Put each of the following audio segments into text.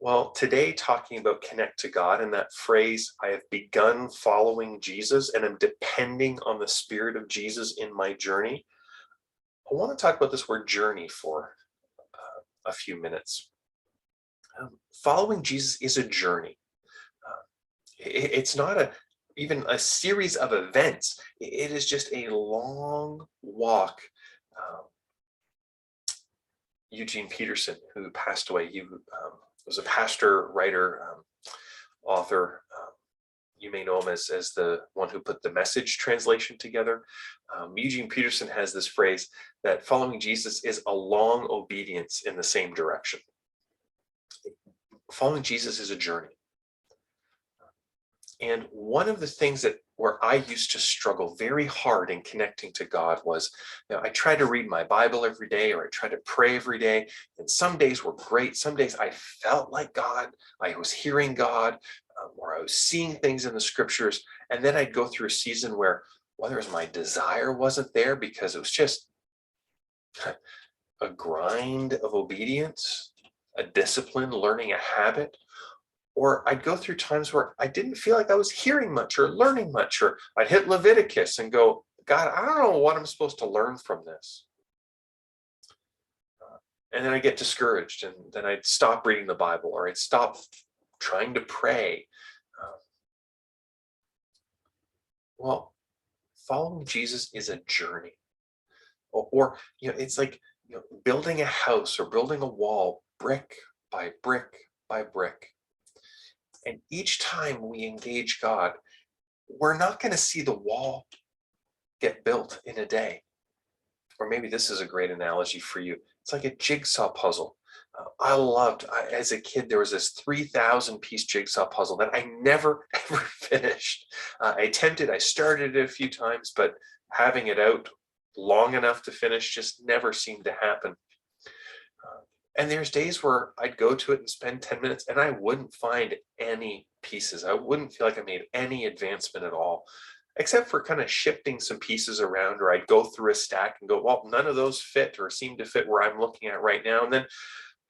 Well, today talking about connect to God and that phrase, I have begun following Jesus and I'm depending on the Spirit of Jesus in my journey. I want to talk about this word journey for a few minutes. Following Jesus is a journey. It's not even a series of events. It is just a long walk. Um, Eugene Peterson, who passed away, he was a pastor, writer, author. You may know him as the one who put the Message translation together. Eugene Peterson has this phrase that following Jesus is a long obedience in the same direction. Following Jesus is a journey. And one of the things where I used to struggle very hard in connecting to God was, I tried to read my Bible every day, or I tried to pray every day. And some days were great. Some days I felt like God, I was hearing God, or I was seeing things in the scriptures. And then I'd go through a season where whether it was my desire wasn't there because it was just a grind of obedience, a discipline, learning a habit. Or I'd go through times where I didn't feel like I was hearing much or learning much, or I'd hit Leviticus and go, God, I don't know what I'm supposed to learn from this. And then I get discouraged, and then I'd stop reading the Bible, or I'd stop trying to pray. Well, following Jesus is a journey. Or it's like building a house or building a wall, brick by brick by brick. And each time we engage God, we're not going to see the wall get built in a day. Or maybe this is a great analogy for you. It's like a jigsaw puzzle. As a kid, there was this 3,000 piece jigsaw puzzle that I never, ever finished. I started it a few times, but having it out long enough to finish just never seemed to happen. And there's days where I'd go to it and spend 10 minutes and I wouldn't find any pieces. I wouldn't feel like I made any advancement at all, except for kind of shifting some pieces around, or I'd go through a stack and go, well, none of those fit or seem to fit where I'm looking at right now. And then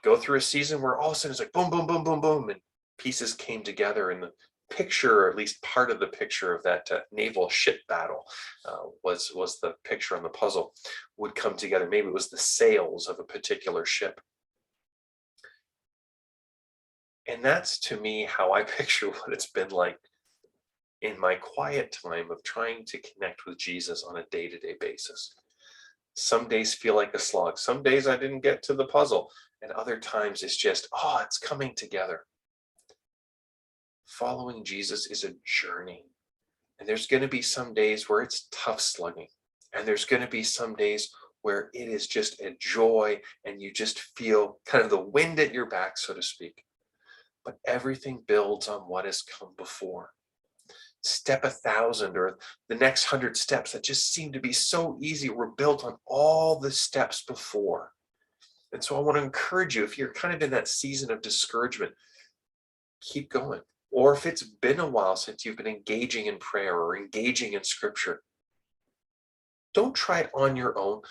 go through a season where all of a sudden it's like boom, boom, boom, boom, boom, and pieces came together, and the picture, or at least part of the picture of that naval ship battle was the picture on the puzzle would come together. Maybe it was the sails of a particular ship. And that's, to me, how I picture what it's been like in my quiet time of trying to connect with Jesus on a day-to-day basis. Some days feel like a slog. Some days I didn't get to the puzzle. And other times it's just, it's coming together. Following Jesus is a journey. And there's going to be some days where it's tough slugging. And there's going to be some days where it is just a joy and you just feel kind of the wind at your back, so to speak. But everything builds on what has come before. Step 1,000 or the next 100 steps that just seem to be so easy were built on all the steps before. And so I want to encourage you, if you're kind of in that season of discouragement, keep going. Or if it's been a while since you've been engaging in prayer or engaging in scripture, don't try it on your own.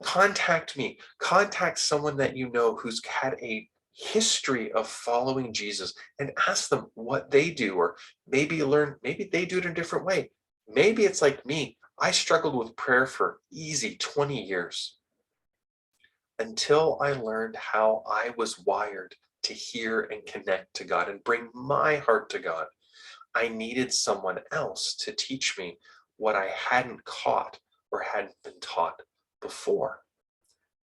Contact me. Contact someone that you know who's had a history of following Jesus and ask them what they do, or maybe they do it in a different way. Maybe it's like me. I struggled with prayer for easy 20 years until I learned how I was wired to hear and connect to God and bring my heart to God. I needed someone else to teach me what I hadn't caught or hadn't been taught before.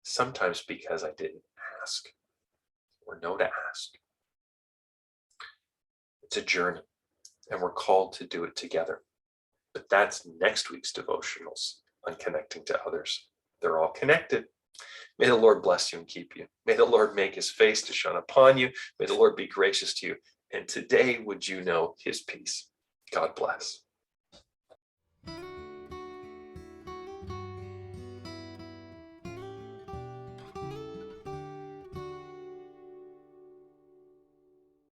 Sometimes because I didn't ask or know to ask. It's a journey, and we're called to do it together. But that's next week's devotionals on connecting to others. They're all connected. May the Lord bless you and keep you. May the Lord make his face to shine upon you. May the Lord be gracious to you. And today, would you know his peace? God bless.